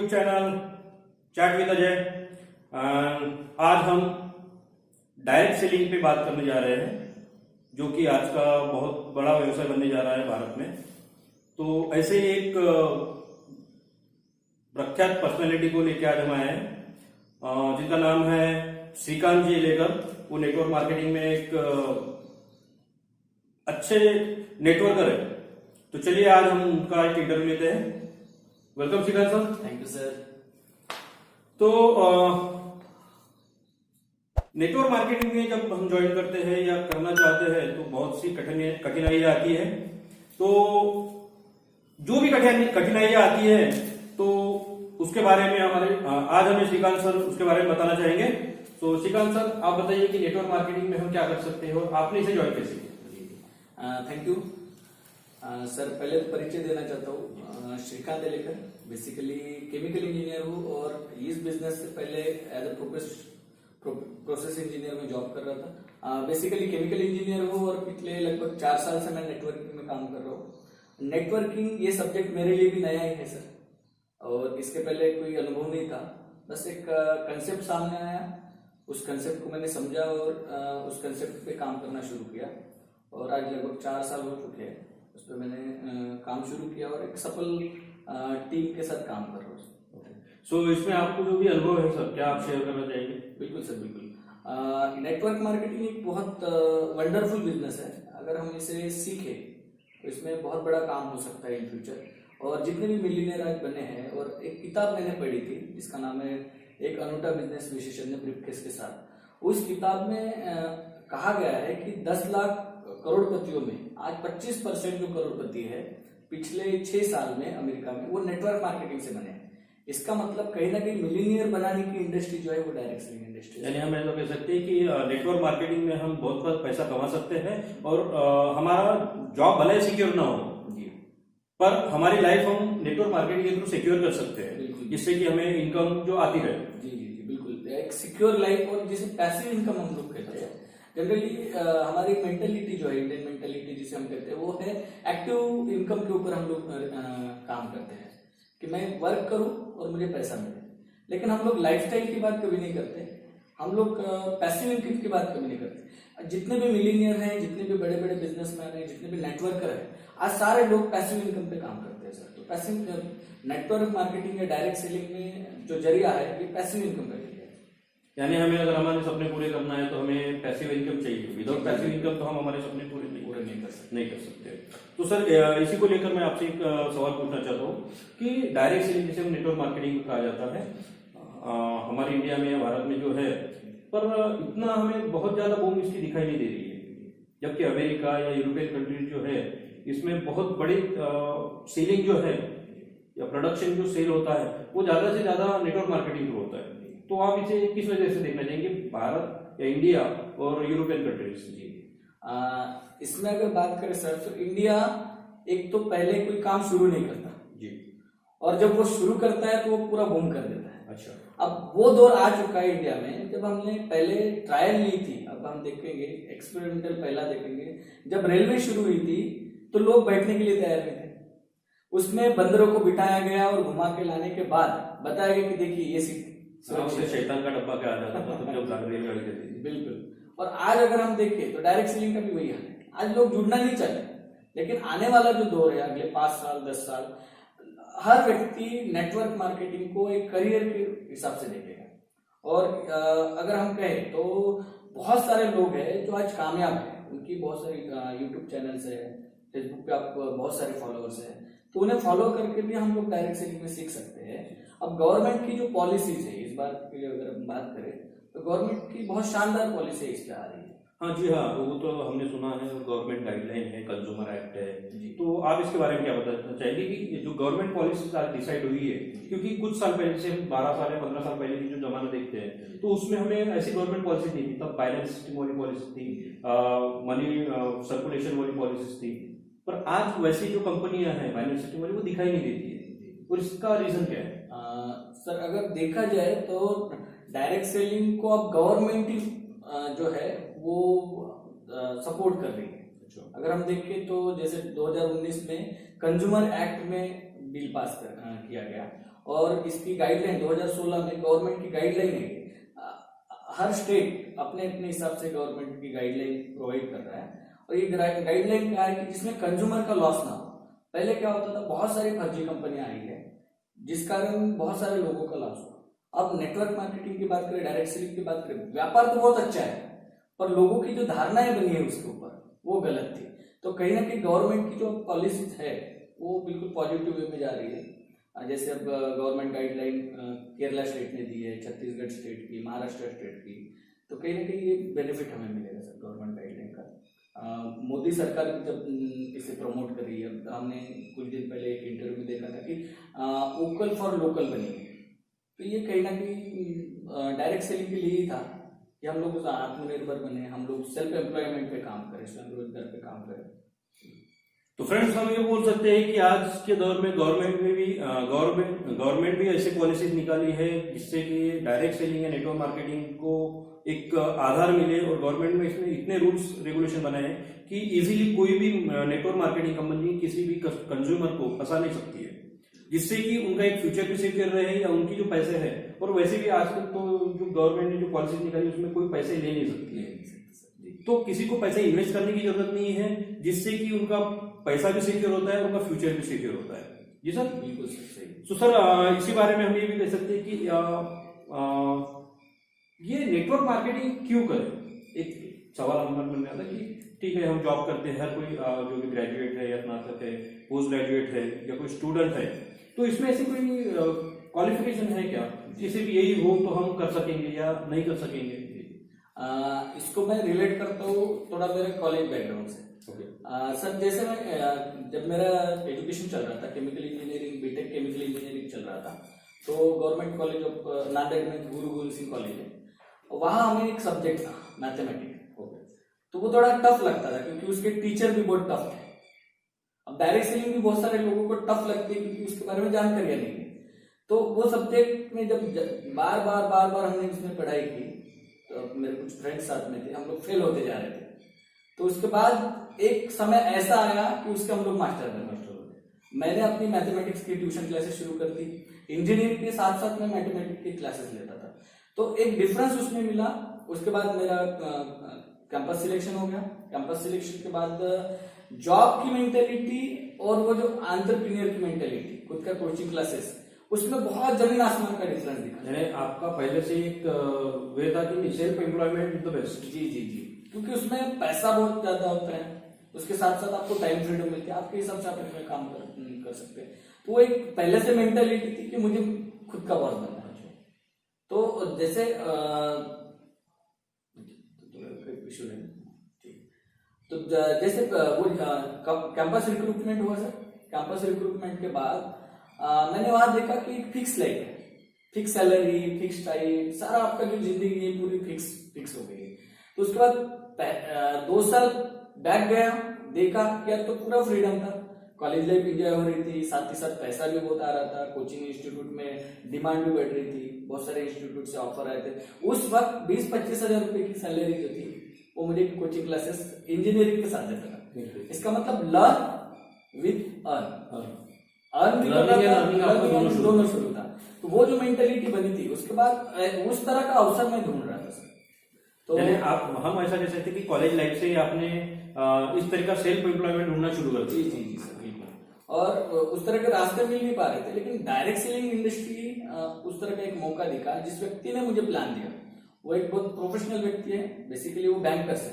YouTube channel chat with Ajay. आज हम direct selling पे बात करने जा रहे हैं, जो कि आज का बहुत बड़ा व्यवसाय बनने जा रहा है भारत में। तो ऐसे ही एक प्रख्यात पर्सनैलिटी को लेकर आज हम आए हैं, जिनका नाम है श्रीकांत जी लेकर। वो नेटवर्क मार्केटिंग में एक अच्छे नेटवर्कर है। तो चलिए आज हम उनका एक इंटरव्यू लेते हैं। Welcome Srikanth sir. Thank you sir. तो नेटवर्क मार्केटिंग में जब हम ज्वाइन करते हैं या करना चाहते हैं तो बहुत सी कठिनाइयां आती है। तो जो भी कठिनाइयां आती है तो उसके बारे में आज हमें श्रीकांत सर उसके बारे में बताना चाहेंगे। तो श्रीकांत सर, आप बताइए कि नेटवर्क मार्केटिंग में हम क्या कर सकते हैं और आपने इसे ज्वाइन कैसे किया? Thank you sir. पहले तो परिचय देना चाहता हूँ। श्रीकांत लेकर बेसिकली केमिकल इंजीनियर हूँ और इस बिजनेस से पहले एज ए प्रोसेस इंजीनियर में जॉब कर रहा था। बेसिकली केमिकल इंजीनियर हूँ और पिछले लगभग 4 साल से मैं नेटवर्किंग में काम कर रहा हूँ। नेटवर्किंग ये सब्जेक्ट मेरे लिए भी नया ही है सर, और इसके पहले कोई अनुभव नहीं था। बस एक कंसेप्ट सामने आया, उस कंसेप्ट को मैंने समझा और उस कंसेप्ट पे काम करना शुरू किया और आज लगभग 4 साल हो चुके हैं। उस पर मैंने काम शुरू किया और एक सफल टीम के साथ काम कर रहा हूँ। सो इसमें आपको जो भी अनुभव है सर, क्या आप शेयर करना चाहेंगे? बिल्कुल सर, बिल्कुल। नेटवर्क मार्केटिंग एक बहुत वंडरफुल बिजनेस है। अगर हम इसे सीखें तो इसमें बहुत बड़ा काम हो सकता है इन फ्यूचर। और जितने भी मिलियनेयर आज बने हैं, और एक किताब मैंने पढ़ी थी जिसका नाम है एक अनूठा बिजनेस विशेषज्ञ ब्रीफकेस के साथ। उस किताब में कहा गया है कि 10 लाख करोड़पतियों में आज 25% जो करोड़पति है पिछले 6 साल में अमेरिका में, वो नेटवर्क मार्केटिंग से बने हैं। इसका मतलब कहीं ना कहीं मिलियनियर बनाने की इंडस्ट्री जो है वो डायरेक्ट सेलिंग इंडस्ट्री है। यानी हम ऐसा कह सकते हैं कि नेटवर्क मार्केटिंग में हम बहुत पैसा कमा सकते हैं और हमारा जॉब भले सिक्योर ना हो पर हमारी लाइफ हम नेटवर्क मार्केटिंग के थ्रू सिक्योर कर सकते हैं, जिससे कि हमें इनकम जो आती रहे। जी जी जी, बिल्कुल। एक सिक्योर लाइफ, और जिसे पैसिव इनकम हम लोग कहते हैं। जनरली हमारी मेंटेलिटी जो है, इंडियन मेंटेलिटी जिसे हम कहते हैं, वो है एक्टिव इनकम के ऊपर हम लोग काम करते हैं कि मैं वर्क करूं और मुझे पैसा मिले। लेकिन हम लोग लाइफस्टाइल की बात कभी नहीं करते, हम लोग पैसिव इनकम की बात कभी नहीं करते। जितने भी मिलियनियर हैं, जितने भी बड़े बड़े बिजनेसमैन हैं, जितने भी नेटवर्कर हैं, आज सारे लोग पैसिव इनकम पे काम करते हैं सर। तो पैसिव नेटवर्क मार्केटिंग या डायरेक्ट सेलिंग में जो जरिया है ये पैसिव इनकम का जरिया है। यानी हमें अगर हमारे सपने पूरे करना है तो हमें पैसिव इनकम चाहिए। विदाउट पैसिव इनकम तो हम हमारे सपने पूरे नहीं कर सकते। तो सर इसी को लेकर मैं आपसे एक सवाल पूछना चाहता हूँ कि डायरेक्ट सेलिंग जिसे हम नेटवर्क मार्केटिंग कहा जाता है, हमारे इंडिया में या भारत में जो है, पर इतना हमें बहुत ज्यादा बूम इसकी दिखाई नहीं दे रही है। जबकि अमेरिका या यूरोपियन कंट्रीज जो है इसमें बहुत बड़ी सेलिंग जो है या प्रोडक्शन जो सेल होता है वो ज्यादा से ज्यादा नेटवर्क मार्केटिंग थ्रू होता है। तो आप इसे किस वजह से देखना चाहेंगे, भारत या इंडिया और यूरोपियन कंट्रीज? जी, इसमें अगर बात करें सर तो इंडिया एक तो पहले कोई काम शुरू नहीं करता जी, और जब वो शुरू करता है तो वो पूरा बूम कर देता है। अच्छा, अब वो दौर आ चुका है इंडिया में जब हमने पहले ट्रायल ली थी। अब हम देखेंगे एक्सपेरिमेंटल पहला देखेंगे, जब रेलवे शुरू हुई थी तो लोग बैठने के लिए तैयार नहीं थे। उसमें बंदरों को बिठाया गया और घुमा के लाने के बाद बताया गया कि देखिए ये सीट शैतान का डब्बा क्या आ जाता था तो जब रेलगाड़ी चलती थी। बिल्कुल। और आज अगर हम देखें तो डायरेक्ट सेलिंग का भी वही हाल है। आज लोग जुड़ना नहीं चाहते, लेकिन आने वाला जो दौर है अगले 5 साल 10 साल, हर व्यक्ति नेटवर्क मार्केटिंग को एक करियर के हिसाब से देखेगा। और अगर हम कहें तो बहुत सारे लोग हैं जो आज कामयाब हैं, उनकी बहुत सारी यूट्यूब चैनल्स है, फेसबुक पे आप बहुत सारे फॉलोअर्स हैं, तो उन्हें फॉलो करके भी हम लोग डायरेक्ट सेलिंग में सीख सकते हैं। अब गवर्नमेंट की जो पॉलिसीज है इस बात की अगर हम बात करें तो गवर्नमेंट की बहुत शानदार पॉलिसी इस पे आ रही है। हाँ जी, हाँ, वो तो हमने सुना है, गवर्नमेंट गाइडलाइन है, कंज्यूमर एक्ट है। तो आप इसके बारे में क्या बताना चाहेंगे कि जो गवर्नमेंट पॉलिसी आज डिसाइड हुई है, क्योंकि कुछ साल पहले से हम 12 साल या 15 साल पहले की जो जमाना देखते हैं तो उसमें हमें ऐसी गवर्नमेंट पॉलिसी नहीं थी। तब फाइनेंस सिस्टम वाली पॉलिसी थी, मनी सर्कुलेशन वाली पॉलिसी थी, पर आज वैसी जो कंपनियां हैं फाइनेंस सिस्टम वाली वो दिखाई नहीं देती है। और इसका रीजन क्या है? सर अगर देखा जाए तो डायरेक्ट सेलिंग को अब गवर्नमेंट ही जो है वो सपोर्ट कर रही है। अगर हम देखें तो जैसे 2019 में कंज्यूमर एक्ट में बिल पास किया गया और इसकी गाइडलाइन 2016 में गवर्नमेंट की गाइडलाइन है। हर स्टेट अपने अपने हिसाब से गवर्नमेंट की गाइडलाइन प्रोवाइड कर रहा है, और ये गाइडलाइन क्या है कि जिसमें कंज्यूमर का लॉस ना हो। पहले क्या होता था, बहुत सारी फर्जी कंपनियां आई है जिस कारण बहुत सारे लोगों का लॉस हुआ। अब नेटवर्क मार्केटिंग की बात करें, डायरेक्ट सेलिंग की बात करें, व्यापार तो बहुत अच्छा है, पर लोगों की जो धारणाएं बनी है उसके ऊपर वो गलत थी। तो कहीं ना कहीं गवर्नमेंट की जो पॉलिसीज है वो बिल्कुल पॉजिटिव वे में जा रही है। जैसे अब गवर्नमेंट गाइडलाइन केरला स्टेट ने दी है, छत्तीसगढ़ स्टेट की, महाराष्ट्र स्टेट की, तो कहीं ना कहीं ये बेनिफिट हमें मिलेगा सर गवर्नमेंट गाइडलाइन का। मोदी सरकार भी जब इसे प्रमोट कर रही है, हमने कुछ दिन पहले एक इंटरव्यू में देखा था कि वोकल फॉर लोकल बनी है, तो ये कहीं ना कहीं डायरेक्ट सेलिंग के लिए ही था कि हम लोग आत्मनिर्भर बने, हम लोग सेल्फ एम्प्लॉयमेंट पे काम करें, स्वयं रोजगार पे काम करें। तो फ्रेंड्स, हम ये बोल सकते हैं कि आज के दौर में गवर्नमेंट भी ऐसे पॉलिसीज निकाली है जिससे कि डायरेक्ट सेलिंग या नेटवर्क मार्केटिंग को एक आधार मिले, और गवर्नमेंट में इसमें इतने रूल्स रेगुलेशन बनाए हैं कि इजीली कोई भी नेटवर्क मार्केटिंग कंपनी किसी भी कंज्यूमर को फंसा नहीं सकती है, जिससे कि उनका एक फ्यूचर भी सिक्योर रहे या उनकी जो पैसे है। और वैसे भी आजकल तो जो गवर्नमेंट ने जो पॉलिसी निकाली उसमें कोई पैसे ले नहीं सकती है, तो किसी को पैसे इन्वेस्ट करने की जरूरत नहीं है, जिससे कि उनका पैसा भी सिक्योर होता है, उनका फ्यूचर भी सिक्योर होता है। जी सर, बिल्कुल सही। तो सर इसी बारे में हम ये भी कह सकते हैं कि ये नेटवर्क मार्केटिंग क्यों करें। एक सवाल हमारे मन में आता है कि ठीक है, हम जॉब करते हैं, हर कोई जो भी ग्रेजुएट है या स्नातक है, पोस्ट ग्रेजुएट है या कोई स्टूडेंट है, तो इसमें ऐसी कोई क्वालिफिकेशन है क्या कि सिर्फ यही हो तो हम कर सकेंगे या नहीं कर सकेंगे। इसको मैं रिलेट करता हूँ थोड़ा मेरे कॉलेज बैकग्राउंड से। सर जैसे मैं जब मेरा एजुकेशन चल रहा था, chemical engineering, BTech chemical engineering चल रहा था, तो गवर्नमेंट कॉलेज ऑफ नांदेड़ में गुरु गोविंद सिंह कॉलेज है, वहां हमें एक सब्जेक्ट था मैथमेटिक्स, तो वो थोड़ा टफ लगता था क्योंकि उसके टीचर भी बहुत टफ थे। अब डायरेक्ट सेलिंग भी बहुत सारे लोगों को टफ लगती है क्योंकि उसके बारे में जानकारी नहीं है। तो वो सब्जेक्ट में जब बार बार हमने इसमें पढ़ाई की, तो मेरे कुछ फ्रेंड्स साथ में थे, हम लोग फेल होते जा रहे थे। तो उसके बाद एक समय ऐसा आया कि उसके हम लोग मास्टर हो गए। मैंने अपनी मैथमेटिक्स की ट्यूशन क्लासेस शुरू कर दी, इंजीनियरिंग के साथ साथ मैं मैथमेटिक्स की क्लासेस लेता था, तो एक डिफरेंस उसमें मिला। उसके बाद मेरा कैंपस सिलेक्शन हो गया। कैंपस सिलेक्शन के बाद जॉब की मेंटेलिटी और वो जो एंटरप्रेन्योर की मेंटेलिटी, खुद का कोचिंग क्लासेस, उसमें बहुत जमीन आसमान का डिफरेंस दिखा। यानी आपका पहले से एक वे था कि self employment is the best. जी, क्योंकि उसमें पैसा बहुत ज्यादा होता है, उसके साथ साथ आपको टाइम फ्रीडम मिलती है, आपके हिसाब से आप इसमें काम कर सकते हैं। तो वो एक पहले से मेंटेलिटी थी कि मुझे खुद का बॉस बनना है। तो जैसे तो जैसे वो कैंपस रिक्रूटमेंट हुआ सर। कैंपस रिक्रूटमेंट के बाद मैंने वहां देखा कि फिक्स लाइफ है, फिक्स सैलरी, फिक्स टाइम, सारा आपका जो जिंदगी है पूरी फिक्स हो गई है। तो उसके बाद 2 साल बैक गया, देखा कि यार तो पूरा फ्रीडम था, कॉलेज लाइफ एंजॉय हो रही थी, साथ ही साथ पैसा भी बहुत आ रहा था, कोचिंग इंस्टीट्यूट में डिमांड भी बढ़ रही थी, बहुत सारे इंस्टीट्यूट से ऑफर आए थे। उस वक्त 20-25 हजार रुपए की सैलरी जो थी वो मुझे कोचिंग क्लासेस इंजीनियरिंग के साथ देता था। इसका मतलब लर्न विथ अर्न भी दोनों शुरू था। तो वो जो मेंटेलिटी बनी थी, उसके बाद उस तरह का अवसर मैं ढूंढ रहा था सर। तो हम ऐसा कह सकते कि कॉलेज लाइफ से ही आपने इस तरह का सेल्फ एम्प्लॉयमेंट ढूंढना शुरू कर दिया। जी सर, बिल्कुल। और उस तरह के रास्ते मिल नहीं पा रहे थे, लेकिन डायरेक्ट सेलिंग इंडस्ट्री उस तरह का एक मौका दिखा। जिस व्यक्ति ने मुझे प्लान दिया वो एक बहुत प्रोफेशनल व्यक्ति है, बेसिकली वो बैंकर्स है,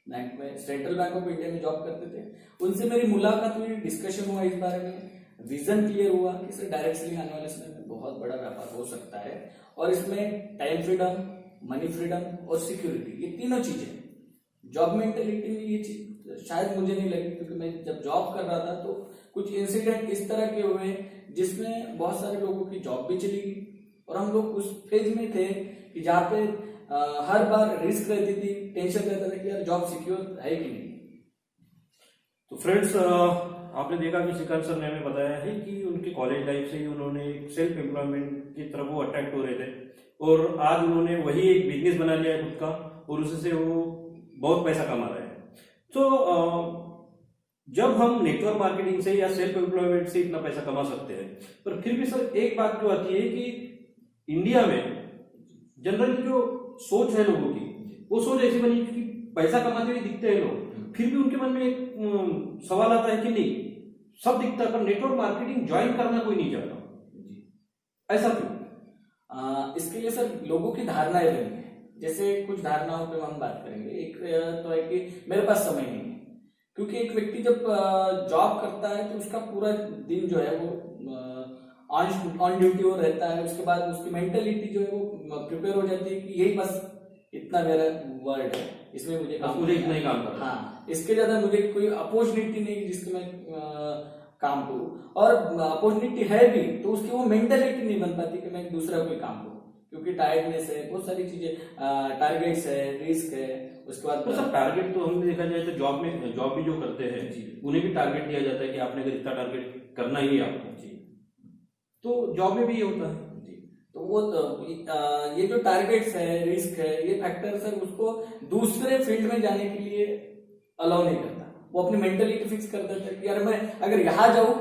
बैंक में सेंट्रल बैंक ऑफ इंडिया में जॉब करते थे। उनसे मेरी मुलाकात हुई, डिस्कशन हुआ इस बारे में, विजन क्लियर हुआ कि सर डायरेक्ट सेलिंग आने वाले समय में बहुत बड़ा व्यापार हो सकता है, और इसमें टाइम फ्रीडम, मनी फ्रीडम और सिक्योरिटी, ये तीनों चीजें। जॉब मेंटेलिटी में ये चीज शायद मुझे नहीं लगी, क्योंकि मैं जब जॉब कर रहा था तो कुछ इंसिडेंट इस तरह के हुए जिसमें बहुत सारे लोगों की जॉब भी चली गई, और हम लोग उस फेज में थे कि जहाँ पे हर बार रिस्क रहती थी, टेंशन रहता था कि यार जॉब सिक्योर है कि नहीं। तो फ्रेंड्स, आपने देखा कि श्रीकांत सर ने हमें बताया है कि उनके कॉलेज लाइफ से ही उन्होंने सेल्फ एम्प्लॉयमेंट की तरफ वो अट्रैक्ट हो रहे थे, और आज उन्होंने वही एक बिजनेस बना लिया है खुद का, और उससे वो बहुत पैसा कमा रहे हैं। तो जब हम नेटवर्क मार्केटिंग से या सेल्फ एम्प्लॉयमेंट से इतना पैसा कमा सकते हैं, पर फिर भी सर एक बात जो आती है कि इंडिया में जनरली जो सोच है लोगों की, वो सोच ऐसी बनी कि पैसा कमाते हुए दिखते हैं लोग, फिर भी उनके मन में एक सवाल आता है कि नहीं सब दिखता है पर नेटवर्क मार्केटिंग ज्वाइन करना कोई नहीं चाहता, ऐसा क्यों? इसके लिए सर लोगों की धारणाएं बनी है। जैसे कुछ धारणाओं पे हम बात करेंगे। एक तो है कि मेरे पास समय नहीं है, क्योंकि एक व्यक्ति जब जॉब करता है तो उसका पूरा दिन जो है वो ऑन ड्यूटी वो रहता है। उसके बाद उसकी मेंटेलिटी जो है वो प्रिपेयर हो जाती है कि यही बस इतना मेरा वर्ड है, इसमें मुझे इतना ही काम करना। हाँ, इसके ज्यादा मुझे कोई अपॉर्चुनिटी नहीं जिसके मैं काम करूं, और अपॉर्चुनिटी है भी तो उसकी वो मेंटेलिटी नहीं बन पाती कि मैं दूसरा कोई काम करूं, क्योंकि टायर्डनेस है, बहुत सारी चीजें, टारगेट्स है, रिस्क है। उसके बाद तो सर टारगेट तो हमने देखा जाए तो जॉब भी जो करते हैं उन्हें भी टारगेट दिया जाता है कि आपने अगर इतना टारगेट करना ही है आपको जी, तो जॉब में भी ये होता है जी। तो वो ये जो टारगेट्स है, रिस्क है, ये फैक्टर सर उसको दूसरे फील्ड में जाने के लिए अलाउ नहीं करता। वो अपनी मेंटलिटी फिक्स कर देता है कि यार मैं अगर यहाँ जाऊं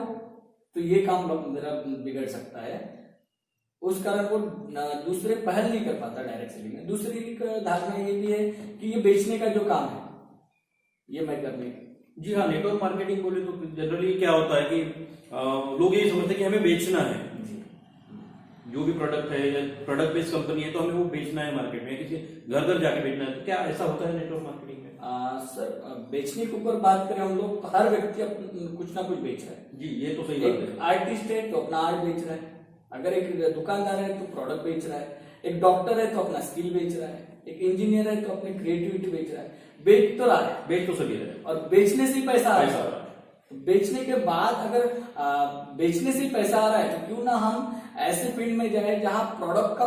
तो ये काम मेरा बिगड़ सकता है, उस कारण वो दूसरे पहल नहीं कर पाता डायरेक्ट सेलिंग में। दूसरी धारणा ये भी है कि ये बेचने का जो काम है ये मैं करने। जी हाँ, नेटवर्क मार्केटिंग बोले तो जनरली क्या होता है कि लोग ये समझते हैं कि हमें बेचना है, जो भी प्रोडक्ट है या प्रोडक्ट बेस्ड कंपनी है तो हमें वो बेचना है मार्केट में, किसी घर घर जाके बेचना है। तो क्या ऐसा होता है नेटवर्क मार्केटिंग में? सर बेचने के ऊपर बात करें हम लोग तो हर व्यक्ति कुछ ना कुछ बेच रहा है जी, ये तो सही बात है। एक आर्टिस्ट है तो अपना आर्ट बेच रहा है, अगर एक दुकानदार है तो प्रोडक्ट बेच रहा है, एक डॉक्टर है तो अपना स्किल बेच रहा है, एक इंजीनियर है तो अपनी क्रिएटिविटी बेच रहा है। बेच तो रहा है, बेच तो सभी रहे हैं और बेचने से ही पैसा आ रहा है। तो बेचने के बाद अगर बेचने से ही पैसा आ रहा है तो क्यों ना हम ऐसे फील्ड में जाए जहां प्रोडक्ट का,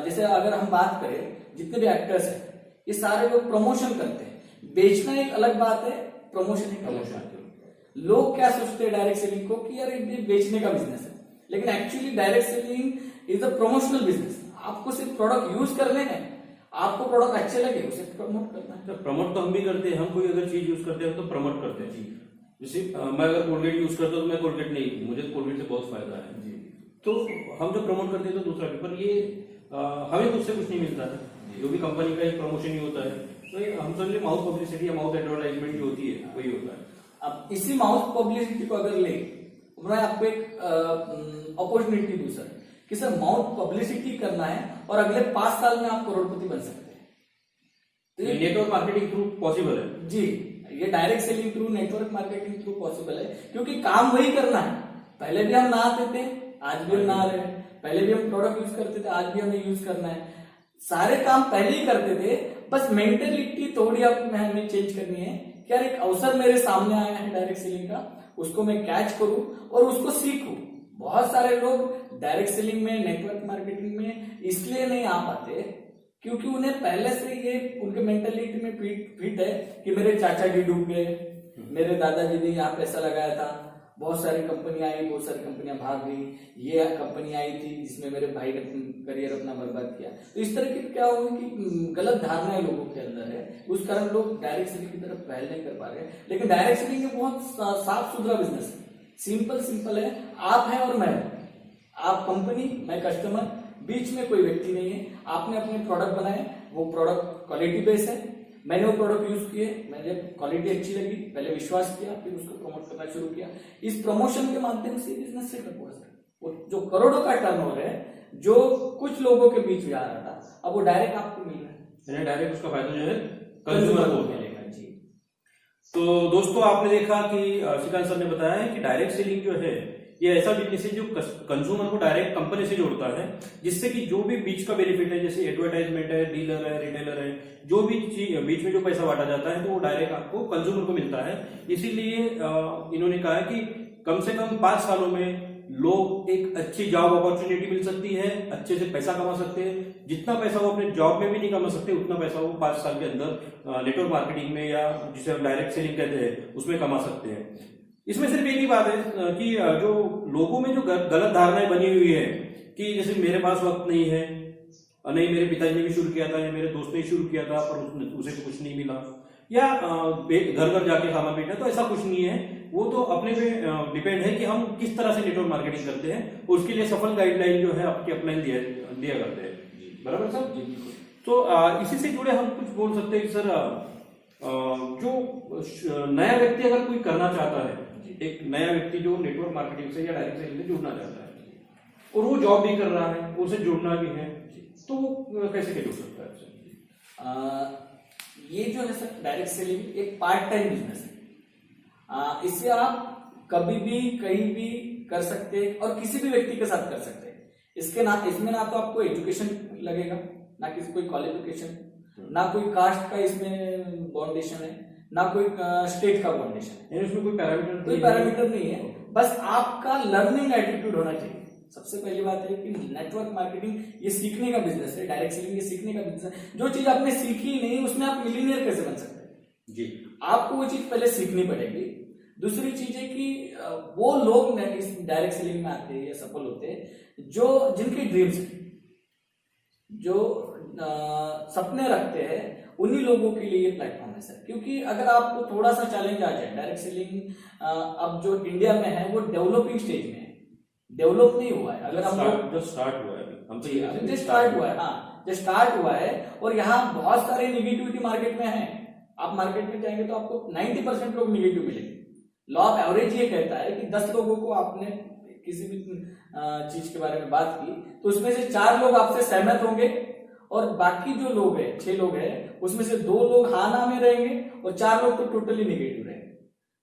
जैसे अगर हम बात करें जितने भी एक्टर्स हैं ये सारे लोग प्रमोशन करते हैं। बेचना एक अलग बात है, प्रमोशन एक अलग बात है। लोग क्या सोचते हैं डायरेक्ट सेलिंग को कि यार ये बेचने का बिजनेस है, लेकिन actually direct selling is a promotional business. आपको सिर्फ प्रोडक्ट यूज करने हैं, आपको प्रोडक्ट अच्छे लगे उसे प्रमोट करना है। तो प्रमोट तो हम भी करते हैं, हम कोई अगर चीज यूज करते हैं तो प्रमोट करते हैं जी। जैसे मैं अगर कोलगेट यूज करता हूँ तो मैं कोलगेट नहीं, मुझे कोलगेट से बहुत फायदा है जी, तो हम जब प्रमोट करते हैं तो दूसरा भी, पर ये हमें उससे कुछ नहीं मिलता है, जो भी कंपनी का एक प्रमोशन ही होता है। तो हम समझे माउथ पब्लिसिटी या माउथ एडवर्टाइजमेंट जो होती है वही होता है। अब इसी माउथ पब्लिसिटी को अगर ले, मैं आपको एक अपॉर्चुनिटी दूं सर कि सर माउथ पब्लिसिटी करना है और अगले 5 साल में आप करोड़पति बन सकते हैं। तो ये नेटवर्क मार्केटिंग थ्रू पॉसिबल है जी, ये direct selling through, network marketing through possible है, क्योंकि काम वही करना है। पहले भी हम नहाते थे, आज भी हम नहा रहे हैं, पहले भी हम प्रोडक्ट यूज करते थे, आज भी हमें यूज करना है। सारे काम पहले ही करते थे, बस मेंटेलिटी थोड़ी हमें चेंज करनी है कि यार एक अवसर मेरे सामने आया है डायरेक्ट सेलिंग का, उसको मैं कैच करूं और उसको सीखूं। बहुत सारे लोग डायरेक्ट सेलिंग में, नेटवर्क मार्केटिंग में इसलिए नहीं आ पाते क्योंकि उन्हें पहले से ये उनके मेंटेलिटी में फिट है कि मेरे चाचा जी डूब गए, मेरे दादाजी ने यहाँ पैसा लगाया था, बहुत सारी कंपनियां आई, बहुत सारी कंपनियां भाग गई, ये कंपनी आई थी जिसमें मेरे भाई ने करियर अपना बर्बाद किया। तो इस तरह की क्या होगी कि गलत धारणाएं लोगों के अंदर है, उस कारण लोग डायरेक्ट सेलिंग की तरफ पहल नहीं कर पा रहे। लेकिन डायरेक्ट सेलिंग एक बहुत साफ सुथरा बिजनेस है, सिंपल है। आप हैं और मैं, आप कंपनी, मैं कस्टमर, बीच में कोई व्यक्ति नहीं है। आपने अपने प्रोडक्ट बनाए, वो प्रोडक्ट क्वालिटी बेस्ड है, मैंने वो प्रोडक्ट यूज किए, मुझे क्वालिटी अच्छी लगी, पहले विश्वास किया, फिर उसको प्रमोट करना शुरू किया। इस प्रमोशन के माध्यम से बिजनेस सेटअप हुआ सर। वो जो करोड़ों का टर्नओवर है, जो कुछ लोगों के बीच जा रहा था, अब वो डायरेक्ट आपको मिल रहा है, डायरेक्ट उसका फायदा जो है कंज्यूमर को मिलेगा जी। तो दोस्तों आपने देखा कि श्रीकांत सर ने बताया है कि डायरेक्ट सेलिंग जो है ये ऐसा बिजनेस है जो कंज्यूमर को डायरेक्ट कंपनी से जोड़ता है, जिससे कि जो भी बीच का बेनिफिट है, जैसे एडवर्टाइजमेंट है, डीलर है, रिटेलर है, जो भी चीज बीच में जो पैसा बांटा जाता है तो वो डायरेक्ट आपको कंज्यूमर को मिलता है। इसीलिए इन्होंने कहा है कि कम से कम 5 सालों में लोग एक अच्छी जॉब अपॉर्चुनिटी मिल सकती है, अच्छे से पैसा कमा सकते हैं। जितना पैसा वो अपने जॉब में भी नहीं कमा सकते उतना पैसा वो 5 साल के अंदर नेटवर्क मार्केटिंग में या जिसे हम डायरेक्ट सेलिंग कहते हैं उसमें कमा सकते हैं। इसमें सिर्फ एक ही बात है कि जो लोगों में जो गलत धारणाएं बनी हुई है कि जैसे मेरे पास वक्त नहीं है, नहीं मेरे पिताजी ने भी शुरू किया था या मेरे दोस्त ने शुरू किया था पर उसे कुछ नहीं मिला, या घर घर जाके सामान बेचना, तो ऐसा कुछ नहीं है। वो तो अपने पे डिपेंड है कि हम किस तरह से नेटवर्क मार्केटिंग करते हैं, उसके लिए सफल गाइडलाइन जो है आपकी अपलाइन दिया करते हैं। बराबर सर जी। तो इसी से जुड़े हम कुछ बोल सकते हैं कि सर जो नया व्यक्ति अगर कोई करना चाहता है, एक नया व्यक्ति जो नेटवर्क मार्केटिंग से या डायरेक्ट सेलिंग से जुड़ना चाहता है और वो जॉब भी कर रहा है, उसे जुड़ना भी है, तो वो कैसे जुड़ सकता है सर? ये जो है सर डायरेक्ट सेलिंग एक पार्ट टाइम बिजनेस है। इसे आप कभी भी कहीं भी कर सकते हैं और किसी भी व्यक्ति के साथ कर सकते हैं। इसमें ना तो आपको एजुकेशन लगेगा, ना किसी कोई क्वालिफिकेशन, ना कोई कास्ट का इसमें बाउंडेशन है, ना कोई स्टेट का बाउंडेशन है। इसमें कोई पैरामीटर नहीं है। बस आपका लर्निंग एटीट्यूड होना चाहिए। सबसे पहली बात है कि नेटवर्क मार्केटिंग ये सीखने का बिजनेस है, डायरेक्ट सेलिंग ये सीखने का बिजनेस है। जो चीज आपने सीखी ही नहीं उसमें आप मिलीनियर कैसे बन सकते हैं जी? आपको वो चीज पहले सीखनी पड़ेगी। दूसरी चीज है कि वो लोग डायरेक्ट सेलिंग में आते हैं या सफल होते हैं जो जिनके ड्रीम्स हैं, जो सपने रखते हैं, उन्हीं लोगों के लिए ये प्लेटफॉर्म है सर। क्योंकि अगर आपको थोड़ा सा चैलेंज आ जाए, डायरेक्ट सेलिंग अब जो इंडिया में है वो डेवलपिंग स्टेज में है, डेवलप नहीं हुआ है। अगर हम लोग जो स्टार्ट हुआ है, जो स्टार्ट हुआ है, हाँ जो स्टार्ट हुआ है, और यहाँ बहुत सारे निगेटिविटी मार्केट में है। आप मार्केट में जाएंगे तो आपको 90% लोग निगेटिव मिलेंगे। लॉ ऑफ एवरेज ये कहता है कि 10 लोगों को आपने किसी भी चीज के बारे में बात की तो उसमें से 4 लोग आपसे सहमत होंगे और बाकी जो लोग हैं 6 लोग हैं उसमें से 2 लोग हाँ ना में रहेंगे और 4 लोग तो टोटली निगेटिव रहेंगे।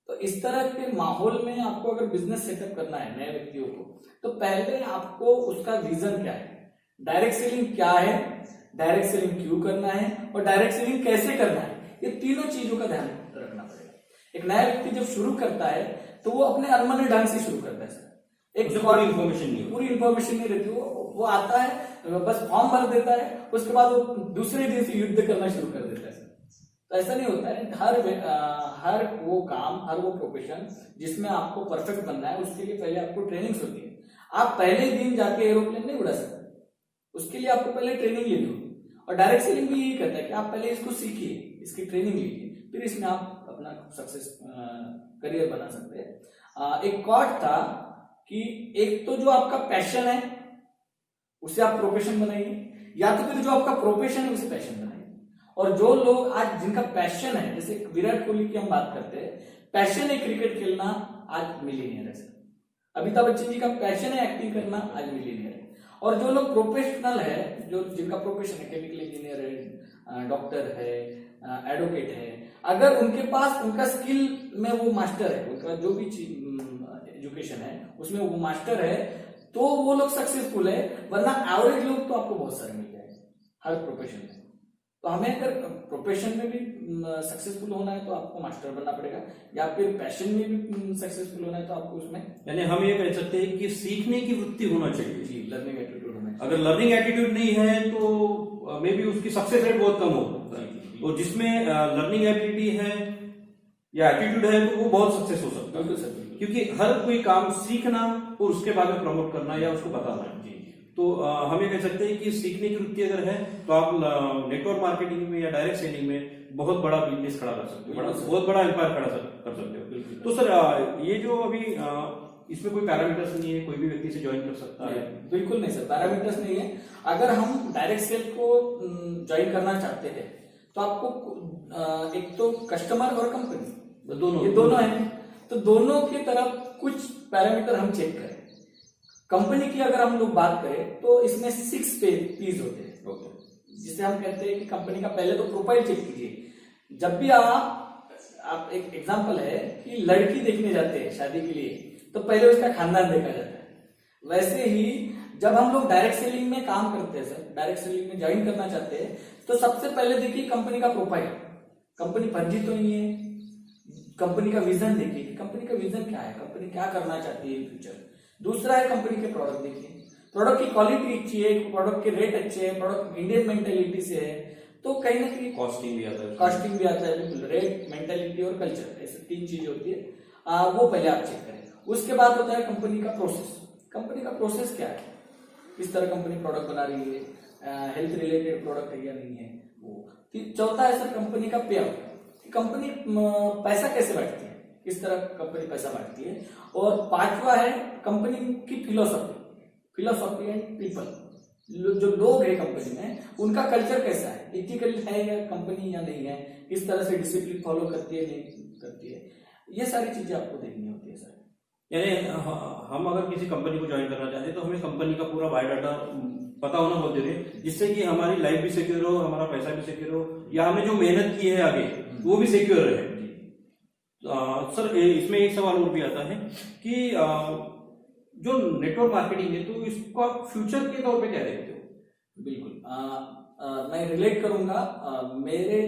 तो इस तरह के माहौल में आपको अगर बिजनेस सेटअप करना है नए व्यक्तियों को, तो पहले आपको उसका विजन क्या है, डायरेक्ट सेलिंग क्या है, डायरेक्ट सेलिंग क्यों करना है और डायरेक्ट सेलिंग कैसे करना है, ये तीनों चीजों का ध्यान रखना पड़ेगा। एक नया व्यक्ति जब शुरू करता है तो वो अपने अनमने ढंग से शुरू करता है सर। एक पूरी इन्फॉर्मेशन नहीं रहती, वो आता है बस फॉर्म भर देता है, उसके बाद वो दूसरे दिन से युद्ध करना शुरू कर देता है सर। तो ऐसा नहीं होता है। हर वो काम, हर वो प्रोफेशन जिसमें आपको परफेक्ट बनना है उसके लिए पहले आपको ट्रेनिंग्स होती है। आप पहले दिन जाके एरोप्लेन नहीं उड़ा सकते, उसके लिए आपको पहले ट्रेनिंग लेनी होगी। और डायरेक्ट सेलिंग भी यही कहता है कि आप पहले इसको सीखिए, इसकी ट्रेनिंग लीजिए, फिर इसमें आप अपना सक्सेस करियर बना सकते हैं। एक कॉट था कि एक तो जो आपका पैशन है उसे आप प्रोफेशन बनाइए, या तो फिर जो आपका प्रोफेशन है उसे पैशन बनाइए। और जो लोग आज जिनका पैशन है, जैसे विराट कोहली की हम बात करते हैं, पैशन है क्रिकेट खेलना, आज मिलीनियर है सर। अमिताभ बच्चन जी का पैशन है एक्टिंग करना, आज मिलीनियर है। और जो लोग प्रोफेशनल है, जो जिनका प्रोफेशन है, केमिकल इंजीनियर है, डॉक्टर है, एडवोकेट है, अगर उनके पास उनका स्किल में वो मास्टर है, उनका जो भी एजुकेशन है उसमें वो मास्टर है, तो वो लोग सक्सेसफुल है। वरना एवरेज लोग तो आपको बहुत सारे मिल जाएंगे हर प्रोफेशन में। तो हमें अगर प्रोफेशन में भी सक्सेसफुल होना है तो आपको मास्टर बनना पड़ेगा, या फिर पैशन में भी सक्सेसफुल होना है तो आपको उसमें, यानी हम ये कह सकते हैं कि सीखने की वृत्ति होना चाहिए जी, लर्निंग एटीट्यूड होना चाहिए। अगर लर्निंग एटीट्यूड नहीं है तो मे बी उसकी सक्सेस रेट बहुत कम होता है। और जिसमें लर्निंग एबिलिटी है या एटीट्यूड है तो वो बहुत सक्सेस हो सकता है, क्योंकि हर कोई काम सीखना और उसके बाद में प्रमोट करना या उसको बताना है। तो हम ये कह सकते हैं कि सीखने की वृत्ति अगर है तो आप नेटवर्क मार्केटिंग में या डायरेक्ट सेलिंग में बहुत बड़ा बिजनेस खड़ा कर सकते हो, बहुत बड़ा एम्पायर खड़ा कर सकते हो। तो सर ये जो अभी इसमें कोई पैरामीटर्स नहीं है, कोई भी व्यक्ति से ज्वाइन कर सकता है? बिल्कुल नहीं सर, पैरामीटर्स नहीं है। अगर हम डायरेक्ट सेल को ज्वाइन करना चाहते हैं तो आपको एक तो कस्टमर और कंपनी दोनों है, तो दोनों की तरफ कुछ पैरामीटर हम चेक करें। कंपनी की अगर हम लोग बात करें तो इसमें 6 पीस होते हैं, जिसे हम कहते हैं कि कंपनी का पहले तो प्रोफाइल चेक कीजिए। जब भी आप एक एग्जांपल है कि लड़की देखने जाते हैं शादी के लिए तो पहले उसका खानदान देखा जाता है। वैसे ही जब हम लोग डायरेक्ट सेलिंग में काम करते हैं सर, डायरेक्ट सेलिंग में ज्वाइन करना चाहते हैं तो सबसे पहले देखिए कंपनी का प्रोफाइल, कंपनी फर्जी तो नहीं है। कंपनी का विजन देखिए कि कंपनी का विजन क्या है, कंपनी क्या करना चाहती है इन फ्यूचर। दूसरा है कंपनी के प्रोडक्ट देखिए, प्रोडक्ट की क्वालिटी अच्छी है, प्रोडक्ट के रेट अच्छे हैं, प्रोडक्ट इंडियन मेंटेलिटी से है, तो कहीं ना कहीं कॉस्टिंग भी आता है। बिल्कुल, रेट, मेंटेलिटी और कल्चर, ऐसे 3 चीजें होती है। वो पहले आप चेक करें। उसके बाद होता है कंपनी का प्रोसेस। कंपनी का प्रोसेस क्या है, किस तरह कंपनी प्रोडक्ट बना रही है, हेल्थ रिलेटेड प्रोडक्ट है या नहीं है वो। चौथा है सर कंपनी का पे आउट। कि कंपनी पैसा कैसे बांटती है, किस तरह कंपनी पैसा बांटती है। और पांचवा है कंपनी की फिलोसॉफी एंड पीपल, जो लोग है कंपनी में उनका कल्चर कैसा है, इथिकल है या कंपनी या नहीं है, किस तरह से डिसिप्लिन फॉलो करती है नहीं करती है, ये सारी चीजें आपको देखनी होती है सर। यानी हम अगर किसी कंपनी को ज्वाइन करना चाहते हैं तो हमें कंपनी का पूरा बायोडाटा पता होना बहुत जरूरी है, जिससे कि हमारी लाइफ भी सिक्योर हो, हमारा पैसा भी सिक्योर हो, या हमने जो मेहनत की है आगे वो भी सिक्योर रहे। सर इसमें एक सवाल और भी आता है कि जो नेटवर्क मार्केटिंग है तो इसका फ्यूचर के तौर पे क्या देखते हो? बिल्कुल मैं रिलेट करूंगा मेरे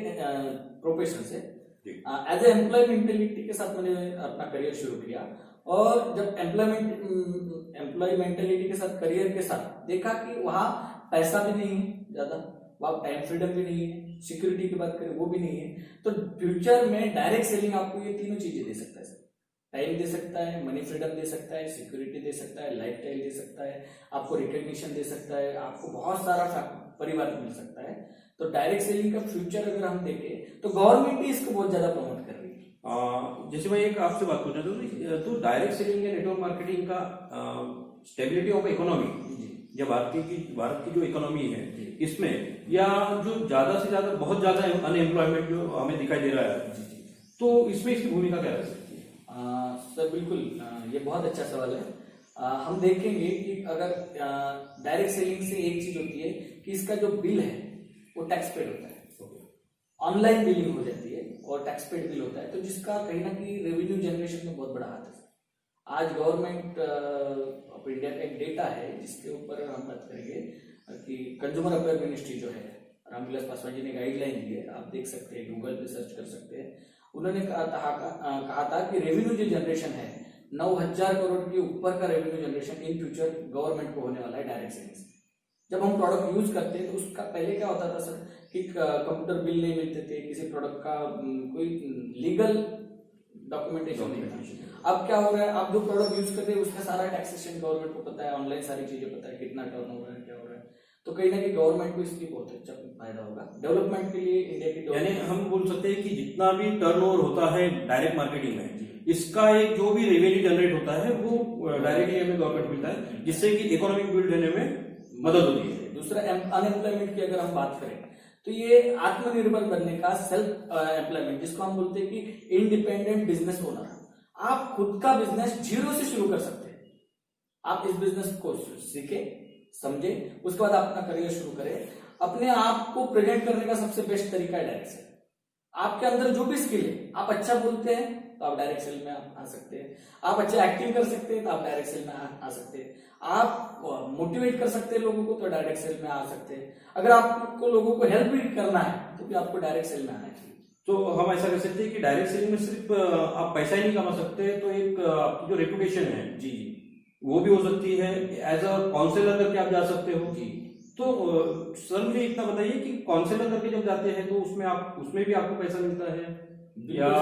प्रोफेशन से। एज ए एम्प्लॉय मेंटेलिटी के साथ मैंने अपना करियर शुरू किया, और जब एम्प्लॉय मेंटेलिटी के साथ करियर के साथ देखा कि वहां पैसा भी नहीं है ज्यादा, वहां टाइम फ्रीडम भी नहीं है, सिक्योरिटी की बात करें वो भी नहीं है, तो फ्यूचर में डायरेक्ट सेलिंग आपको ये तीनों चीजें दे सकता है सर। टाइम दे सकता है, मनी फ्रीडम दे सकता है, सिक्योरिटी दे सकता है, लाइफस्टाइल दे सकता है, आपको रिकॉग्निशन दे सकता है, आपको बहुत सारा परिवार मिल सकता है। तो डायरेक्ट सेलिंग का फ्यूचर अगर हम देखें तो गवर्नमेंट भी इसको बहुत ज्यादा प्रमोट कर रही है। जैसे मैं एक आपसे बात पूछना चाहता तो डायरेक्ट सेलिंग या नेटवर्क मार्केटिंग का स्टेबिलिटी ऑफ इकोनॉमी, या भारत की जो इकोनॉमी है इसमें, या जो ज्यादा से ज्यादा बहुत ज्यादा अनएम्प्लॉयमेंट जो हमें दिखाई दे रहा है, तो इसमें इसकी भूमिका क्या रह सकती है? सर बिल्कुल, ये बहुत अच्छा सवाल है। हम देखेंगे कि अगर डायरेक्ट सेलिंग से एक चीज होती है कि इसका जो बिल है वो टैक्स पेड होता है, ऑनलाइन बिलिंग हो जाती है और टैक्स पेड बिल होता है, तो जिसका कहीं ना कहीं रेवेन्यू जनरेशन में बहुत बड़ा हाथ है। आज गवर्नमेंट ऑफ इंडिया का एक डेटा है जिसके ऊपर हम बात करेंगे कि कंज्यूमर अफेयर मिनिस्ट्री जो है, रामविलास पासवान जी ने गाइडलाइन दी है, आप देख सकते हैं, गूगल पे सर्च कर सकते हैं। उन्होंने कहा था कि रेवेन्यू जो जनरेशन है 9,000 करोड़ के ऊपर का revenue generation in future government को होने वाला है डायरेक्ट सेलिंग से। जब हम प्रोडक्ट यूज करते हैं तो उसका पहले क्या होता था सर कि कंप्यूटर बिल नहीं मिलते थे, किसी प्रोडक्ट का कोई लीगल डॉक्यूमेंटेशन नहीं था। अब क्या हो रहा है, आप जो प्रोडक्ट यूज करते हैं उसका सारा टैक्सेशन गवर्नमेंट को पता है, ऑनलाइन सारी चीजें पता है, कितना टर्न हो रहा है, क्या हो रहा है, तो कहीं ना कहीं गवर्नमेंट को इसकी बहुत अच्छा फायदा होगा डेवलपमेंट के लिए इंडिया की। यानी हम बोल सकते हैं कि जितना भी टर्नओवर होता है डायरेक्ट मार्केटिंग में, इसका एक जो भी रेवेन्यू जनरेट होता है वो डायरेक्टली हमें गवर्नमेंट मिलता है, जिससे कि इकोनॉमिक बिल्ड होने में मदद होती है। दूसरा अनएम्प्लॉयमेंट की अगर हम बात करें तो ये आत्मनिर्भर बनने का, सेल्फ एम्प्लॉयमेंट जिसको हम बोलते हैं कि इंडिपेंडेंट बिजनेस ओनर, आप खुद का बिजनेस जीरो से शुरू कर सकते हैं। आप इस बिजनेस को सीखे, समझे, उसके बाद अपना करियर शुरू करें। अपने आप को प्रेजेंट करने का सबसे बेस्ट तरीका है डायरेक्ट सेल। आपके अंदर जो भी स्किल है, आप अच्छा बोलते हैं तो आप डायरेक्ट सेल में आ सकते हैं, आप अच्छा एक्टिंग कर सकते हैं तो आप डायरेक्ट सेल में आ सकते हैं, आप मोटिवेट कर सकते हैं लोगों को तो डायरेक्ट सेल में आ सकते हैं। अगर आपको लोगों को हेल्प भी करना है तो भी आपको डायरेक्ट सेल में आना चाहिए। तो हम ऐसा कर सकते हैं कि डायरेक्ट सेलिंग में सिर्फ आप पैसा ही नहीं कमा सकते, तो एक आपकी जो रेपुटेशन है जी वो भी हो सकती है, एज अ काउंसलर करके आप जा सकते हो जी। तो सर मुझे इतना बताइए कि काउंसलर करके जब जाते हैं तो उसमें भी आपको पैसा मिलता है, या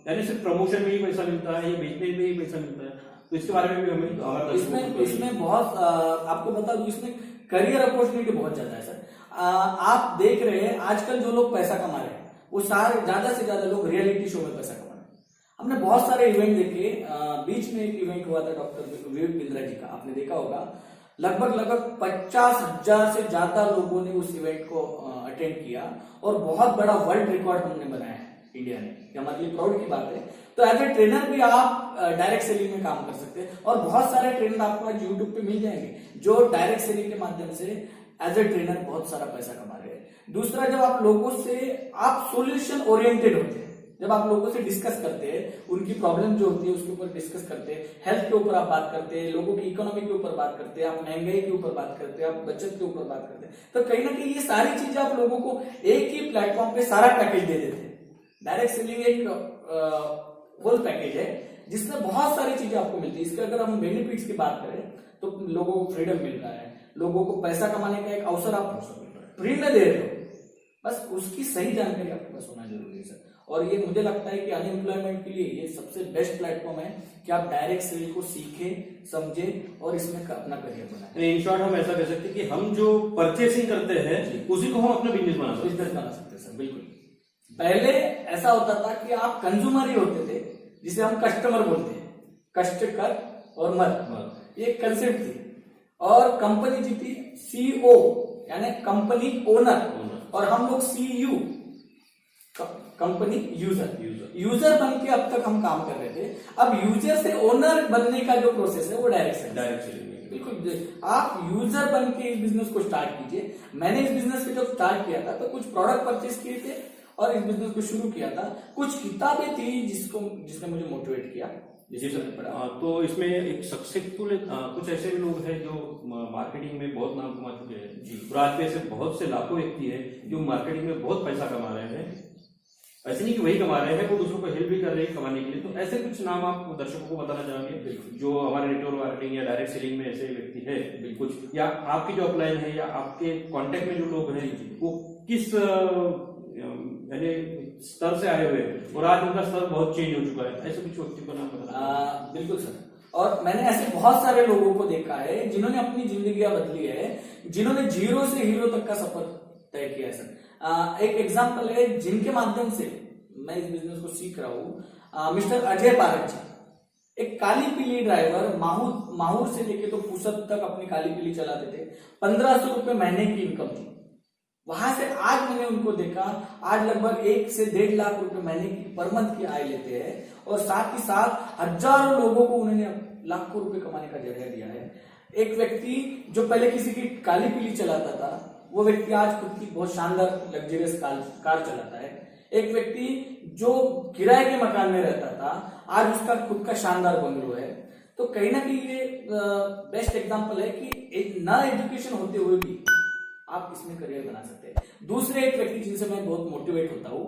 यानी सिर्फ प्रमोशन में ही पैसा मिलता है या बेचने में ही पैसा मिलता है? तो इसके बारे में भी हमें इसमें बहुत आपको बता दूं, इसमें करियर अपॉर्चुनिटी बहुत ज्यादा है सर। आप देख रहे हैं आजकल जो लोग पैसा कमा रहे हैं वो सारे ज्यादा से ज्यादा लोग रियलिटी शो में पैसा कमा रहे हैं। हमने बहुत सारे इवेंट देखे, बीच में एक इवेंट हुआ था डॉक्टर विवेक बिंद्रा जी का, आपने देखा होगा। लगभग 50,000 से ज्यादा लोगों ने उस इवेंट को अटेंड किया और बहुत बड़ा वर्ल्ड रिकॉर्ड हमने बनाया है इंडिया ने, हमारे लिए प्राउड की बात है। तो एज ए ट्रेनर भी आप डायरेक्ट सेलिंग में काम कर सकते हैं, और बहुत सारे ट्रेनर आपको आज यूट्यूब पे मिल जाएंगे जो डायरेक्ट सेलिंग के माध्यम से एज ए ट्रेनर बहुत सारा पैसा कमा रहे हैं। दूसरा, जब आप लोगों से आप सोल्यूशन ओरिएंटेड होते हैं, जब आप लोगों से डिस्कस करते हैं, उनकी प्रॉब्लम जो होती है उसके ऊपर डिस्कस करते हैं, हेल्थ के ऊपर आप बात करते हैं, लोगों की इकोनॉमी के ऊपर बात करते हैं, आप महंगाई के ऊपर बात करते हैं, आप बचत के ऊपर बात करते हैं, तो कहीं ना कहीं ये सारी चीजें आप लोगों को एक ही प्लेटफॉर्म पे सारा पैकेज दे देते हैं। डायरेक्ट सेलिंग एक होल पैकेज है जिसमें बहुत सारी चीजें आपको मिलती है। इसके अगर हम बेनिफिट्स की बात करें तो लोगों को फ्रीडम मिल रहा है, लोगों को पैसा कमाने का एक अवसर आप फ्री में दे रहे हो, बस उसकी सही जानकारी आपके पास होना जरूरी है सर। और ये मुझे लगता है कि अनएम्प्लॉयमेंट के लिए ये सबसे बेस्ट प्लेटफॉर्म है कि आप डायरेक्ट सेल को सीखें, समझें और इसमें अपना करियर बनाएं। इन शॉर्ट हम ऐसा कह सकते हैं कि हम जो परचेसिंग करते हैं उसी को हम अपना बिजनेस बना सकते हैं सर। बिल्कुल। पहले ऐसा होता था कि आप कंज्यूमर ही होते थे, जिसे हम कस्टमर बोलते हैं, कष्ट कर और मर, ये कंसेप्ट थी। और कंपनी जी थी सीओ यानी कंपनी ओनर, और हम लोग सीयू कंपनी यूजर बन के अब तक हम काम कर रहे थे। अब यूजर से ओनर बनने का जो प्रोसेस है वो डायरेक्ट सेलिंग। बिल्कुल, आप यूजर बन के इस बिजनेस को स्टार्ट कीजिए। मैंने इस बिजनेस को जब स्टार्ट किया था तो कुछ प्रोडक्ट परचेज किए थे और इस बिजनेस को शुरू किया था। कुछ किताबें थी जिसने मुझे मोटिवेट किया, जी सर। तो इसमें एक सक्सेसफुल कुछ ऐसे भी लोग हैं जो मार्केटिंग में बहुत नाम कमा चुके हैं जी, और आज भी ऐसे बहुत से लाखों व्यक्ति हैं जो मार्केटिंग में बहुत पैसा कमा रहे हैं। ऐसे नहीं कि वही कमा रहे हैं, वो दूसरों को हेल्प भी कर रहे हैं कमाने के लिए। तो ऐसे कुछ नाम आप दर्शकों को बताना चाहेंगे जो हमारे नेटवर्क मार्केटिंग या डायरेक्ट सेलिंग में ऐसे व्यक्ति है कुछ, या आपकी जो अपलाइन है या आपके कांटेक्ट में जो लोग हैं वो किस यानी स्तर से आए हुए हैं और आज उनका स्तर बहुत चेंज हो चुका है, ऐसे कुछ व्यक्ति को नाम बताना? बिल्कुल सर, और मैंने ऐसे बहुत सारे लोगों को देखा है जिन्होंने अपनी जिंदगियां बदली है, जिन्होंने जीरो से हीरो तक का सफर तय किया है सर। एक एग्जांपल है जिनके माध्यम से मैं इस बिजनेस को सीख रहा हूँ, मिस्टर अजय पारक जी। एक काली पीली ड्राइवर, माहूर से लेके तो पुसद तक अपनी काली पीली चलाते थे। 1500 रुपए महीने की इनकम थी। वहां से आज मैंने उनको देखा, आज लगभग 1 से 1.5 लाख रुपए महीने की पर मंथ की आय लेते हैं, और साथ ही साथ हजारों लोगों को उन्होंने लाखों रुपए कमाने का जरिया दिया है। एक व्यक्ति जो पहले किसी की काली पीली चलाता था, वो व्यक्ति आज खुद की बहुत शानदार लग्जरियस कार चलाता है। एक व्यक्ति जो किराए के मकान में रहता था, आज उसका खुद का शानदार बंगलो है। तो कहीं ना कहीं ये बेस्ट एग्जांपल है कि एक ना एजुकेशन होते हुए भी आप इसमें करियर बना सकते हैं। दूसरे एक व्यक्ति जिनसे मैं बहुत मोटिवेट होता हूं,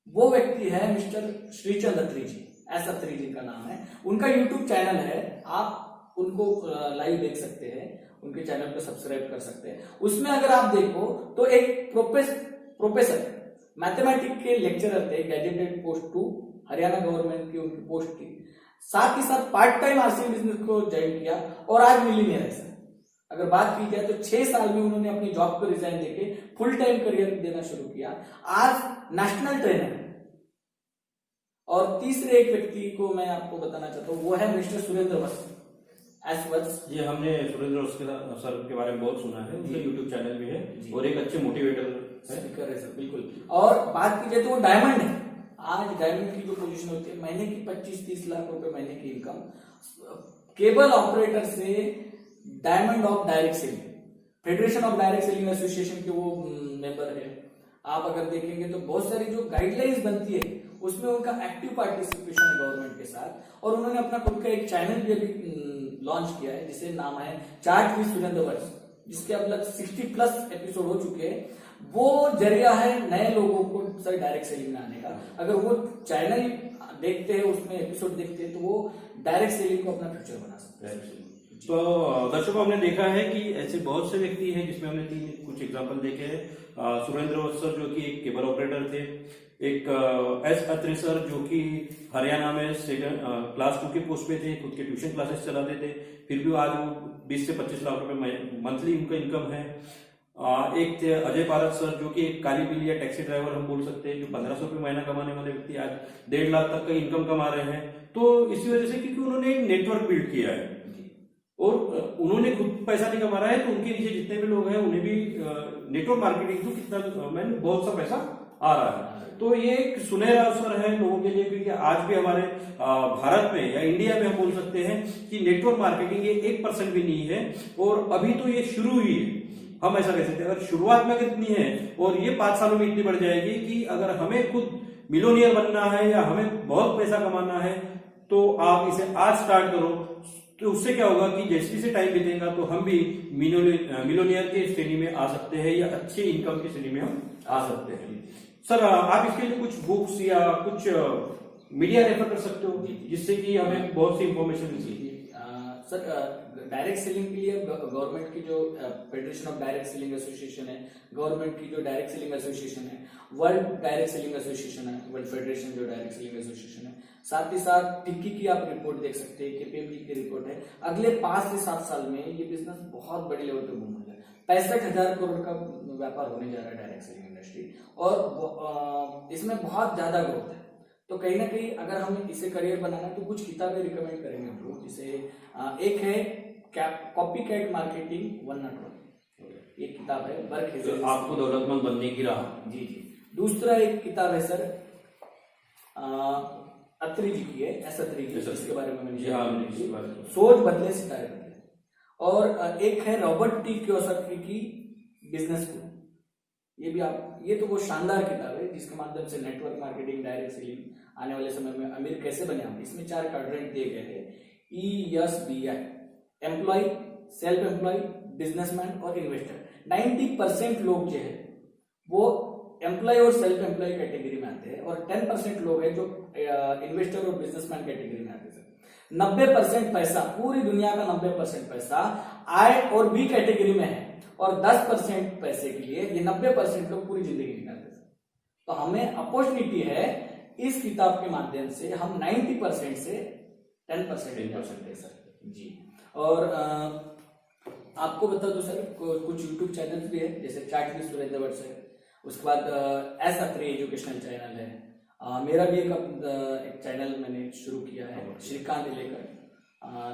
वो व्यक्ति है मिस्टर श्रीचंद अत्री जी, ऐसा अत्री जी का नाम है। उनका यूट्यूब चैनल है, आप उनको लाइव देख सकते हैं, उनके चैनल पे सब्सक्राइब कर सकते हैं। उसमें अगर आप देखो तो एक प्रोफेसर मैथमेटिक्स के लेक्चरर थे, गैजेटेड पोस्ट 2 हरियाणा गवर्नमेंट की उनकी पोस्ट थी। साथ ही साथ पार्ट टाइम आरसीए बिजनेस को ज्वाइन किया और आज मिलीनियर है सर। अगर बात की जाए तो 6 साल में उन्होंने अपनी जॉब को रिजाइन देके फुल टाइम करियर देना शुरू किया। आज नेशनल ट्रेनर है। और तीसरे एक व्यक्ति को मैं आपको बताना चाहता हूँ, वो है मिस्टर सुरेंद्र वत्स। ये हमने सुरेंद्र वत्स सर के बारे में बहुत सुना है, उनका यूट्यूब चैनल भी है और एक अच्छे मोटिवेटर स्पीकर है सर, बिल्कुल। और बात की जाए तो वो डायमंड है। आज डायमंड की जो पोजीशन होती है, महीने की 25-30 लाख रुपए महीने की इनकम, केबल ऑपरेटर से diamond of direct selling, federation of direct selling association के वो मेंबर है। आप अगर देखेंगे तो बहुत सारी जो गाइडलाइंस बनती है उसमें उनका एक्टिव पार्टिसिपेशन है गवर्नमेंट के साथ। और उन्होंने अपना खुद का एक चैनल भी अभी लॉन्च किया है जिसे नाम है चार्ट विद सुरेंद्र वत्स, जिसके अब तक 60+ एपिसोड हो चुके हैं। वो जरिया है नए लोगों को सर डायरेक्ट सेलिंग में आने का। अगर वो चैनल देखते हैं, उसमें एपिसोड देखते हैं, तो वो डायरेक्ट सेलिंग को अपना फ्यूचर बना सकते हैं। तो दर्शकों, हमने देखा है कि ऐसे बहुत से व्यक्ति हैं जिसमें हमने 3 कुछ एग्जांपल देखे हैं। सुरेंद्र वत्स सर जो कि एक केबल ऑपरेटर थे, एक एस अत्री सर जो कि हरियाणा में क्लास 2 के पोस्ट पे थे, खुद के ट्यूशन क्लासेस चलाते थे, फिर भी आज वो 20 से 25 लाख रुपए मंथली उनका इनकम है। एक थे अजय पारक सर जो कि एक काली पीली या टैक्सी ड्राइवर हम बोल सकते हैं, जो 1500 रुपए महीना कमाने वाले व्यक्ति आज 1.5 लाख तक का इनकम कमा रहे हैं। तो इसी वजह से क्योंकि उन्होंने एक नेटवर्क बिल्ड किया है और उन्होंने खुद पैसा नहीं कमा रहा है, तो उनके नीचे जितने भी लोग हैं उन्हें भी नेटवर्क मार्केटिंग थ्रू कितना मैंने बहुत सा पैसा आ रहा है। तो ये एक सुनहरा अवसर है लोगों के लिए, क्योंकि आज भी हमारे भारत में या इंडिया में हम बोल सकते हैं कि नेटवर्क मार्केटिंग ये 1% भी नहीं है और अभी तो ये शुरू हुई है। हम ऐसा कह सकते हैं, अगर शुरुआत में कितनी है और ये 5 सालों में इतनी बढ़ जाएगी कि अगर हमें खुद मिलोनियर बनना है या हमें बहुत पैसा कमाना है तो आप इसे आज स्टार्ट करो। तो उससे क्या होगा कि जैसे जैसे टाइम बीतेगा तो हम भी मिलोनियर के श्रेणी में आ सकते हैं या अच्छी इनकम की श्रेणी में हम आ सकते हैं। सर, आप इसके लिए कुछ बुक्स या कुछ मीडिया रेफर कर सकते हो जिससे कि हमें बहुत सी इंफॉर्मेशन मिल सके? सर, डायरेक्ट सेलिंग के लिए गवर्नमेंट की जो federation of direct selling association है, गवर्नमेंट की जो डायरेक्ट सेलिंग एसोसिएशन है, वर्ल्ड डायरेक्ट सेलिंग एसोसिएशन है, वर्ल्ड फेडरेशन जो डायरेक्ट सेलिंग एसोसिएशन है, साथ ही साथ टिक्की की आप रिपोर्ट देख सकते हैं, केपीएमजी की रिपोर्ट है। अगले 5 से 7 साल में ये बिजनेस बहुत बड़ी लेवल पे बूम होगा। 65,000 करोड़ का व्यापार होने जा रहा है डायरेक्ट सेलिंग इंडस्ट्री, और इसमें बहुत ज्यादा ग्रोथ है। तो कहीं ना कहीं अगर हम इसे करियर बनाना है तो कुछ किताबें रिकमेंड करेंगे हम लोग। जैसे एक है कॉपी कैट मार्केटिंग 101, एक किताब है बर्क हेजल, आपको दौलतमंद बनने की राह। जी जी। दूसरा एक किताब है सर अत्री जी की है, एस अत्री जी, इसके बारे में मैंने सोच बदले सितारे बदले। और एक है रॉबर्ट टी कियोसाकी की बिजनेस स्कूल, ये भी आप, ये तो वो शानदार किताब है जिसके माध्यम से नेटवर्क मार्केटिंग, डायरेक्ट सेलिंग, आने वाले समय में अमीर कैसे बने हम। इसमें 4 क्वाड्रेंट दिए गए हैं, ESBI, employ, self employ, businessman और इन्वेस्टर। 90% लोग जो है वो एम्प्लॉय और सेल्फ एम्प्लॉय कैटेगरी में आते हैं, और 10% लोग हैं जो इन्वेस्टर और बिजनेसमैन कैटेगरी में आते हैं। 90% पैसा, पूरी दुनिया का 90% पैसा आय और बी कैटेगरी में है, और 10% पैसे के लिए ये 90% लोग पूरी जिंदगी निकालते हैं। तो हमें अपॉर्चुनिटी है इस किताब के माध्यम से हम 90% से 10% जा सकते हैं सर जी। और आपको बता दो सर, कुछ यूट्यूब चैनल्स भी है, जैसे चैट विद सुरेंद्र भट्ट है, उसके बाद एस अत्री एजुकेशनल चैनल है, मेरा भी एक चैनल मैंने शुरू किया है श्रीकांत लेकर,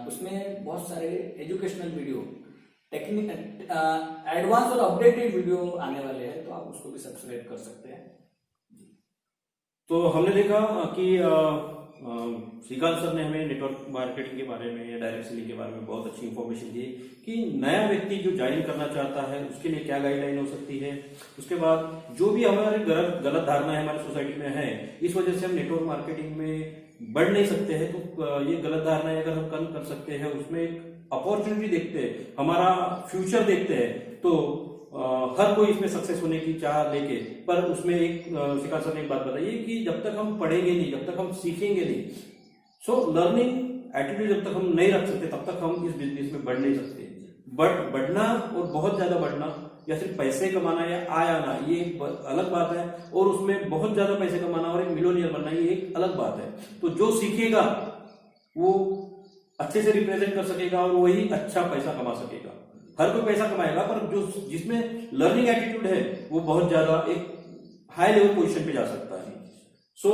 उसमें बहुत सारे एजुकेशनल वीडियो, टेक्निक, एडवांस और अपडेटेड वीडियो आने वाले हैं, तो आप उसको भी सब्सक्राइब कर सकते हैं। तो हमने देखा कि श्रीकांत सर ने हमें नेटवर्क मार्केटिंग के बारे में या डायरेक्ट सेलिंग के बारे में बहुत अच्छी इंफॉर्मेशन दी कि नया व्यक्ति जो ज्वाइन करना चाहता है उसके लिए क्या गाइडलाइन हो सकती है। उसके बाद जो भी हमारे गलत धारणा है हमारी सोसाइटी में है, इस वजह से हम नेटवर्क मार्केटिंग में बढ़ नहीं सकते हैं, तो ये गलत धारणा अगर हम कम कर सकते हैं, उसमें एक अपॉर्चुनिटी देखते हैं, हमारा फ्यूचर देखते हैं, तो हर कोई इसमें सक्सेस होने की चाह लेके, पर उसमें एक श्रीकांत सर ने एक बात बताई कि जब तक हम पढ़ेंगे नहीं, जब तक हम सीखेंगे नहीं, सो लर्निंग एटीट्यूड जब तक हम नहीं रख सकते, तब तक हम इस बिजनेस में बढ़ नहीं सकते। बट बढ़ना और बहुत ज्यादा बढ़ना, या सिर्फ पैसे कमाना या आय आना, ये एक अलग बात है, और उसमें बहुत ज्यादा पैसे कमाना और एक मिलियनियर बनना, ये एक अलग बात है। तो जो सीखेगा वो अच्छे से रिप्रेजेंट कर सकेगा और वही अच्छा पैसा कमा सकेगा। हर कोई पैसा कमाएगा, पर जो जिसमें लर्निंग एटीट्यूड है वो बहुत ज्यादा एक हाई लेवल पोजीशन पे जा सकता है। सो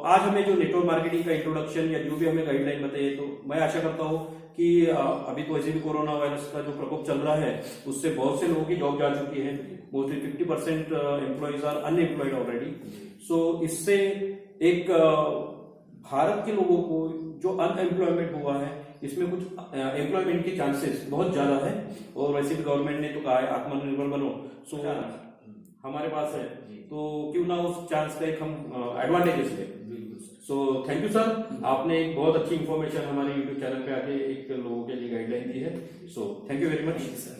आज हमें जो नेटवर्क मार्केटिंग का इंट्रोडक्शन या जो भी हमें गाइडलाइन बताइए, तो मैं आशा करता हूँ कि अभी तो वैसे भी कोरोना वायरस का जो प्रकोप चल रहा है उससे बहुत से लोगों की जॉब जा चुकी है, mostly 50% employees are unemployed already. So इससे एक भारत के लोगों को जो अनएम्प्लॉयमेंट हुआ है, इसमें कुछ एम्प्लॉयमेंट के चांसेस बहुत ज्यादा है, और वैसे भी गवर्नमेंट ने तो कहा है आत्मनिर्भर बनो, सो हमारे पास है, तो क्यों ना उस चांस का एक हम एडवांटेजेस लें। सो थैंक यू सर, आपने एक बहुत अच्छी इंफॉर्मेशन हमारे यूट्यूब चैनल पे आके एक लोगों के लिए गाइडलाइन दी है। So thank you very much sir.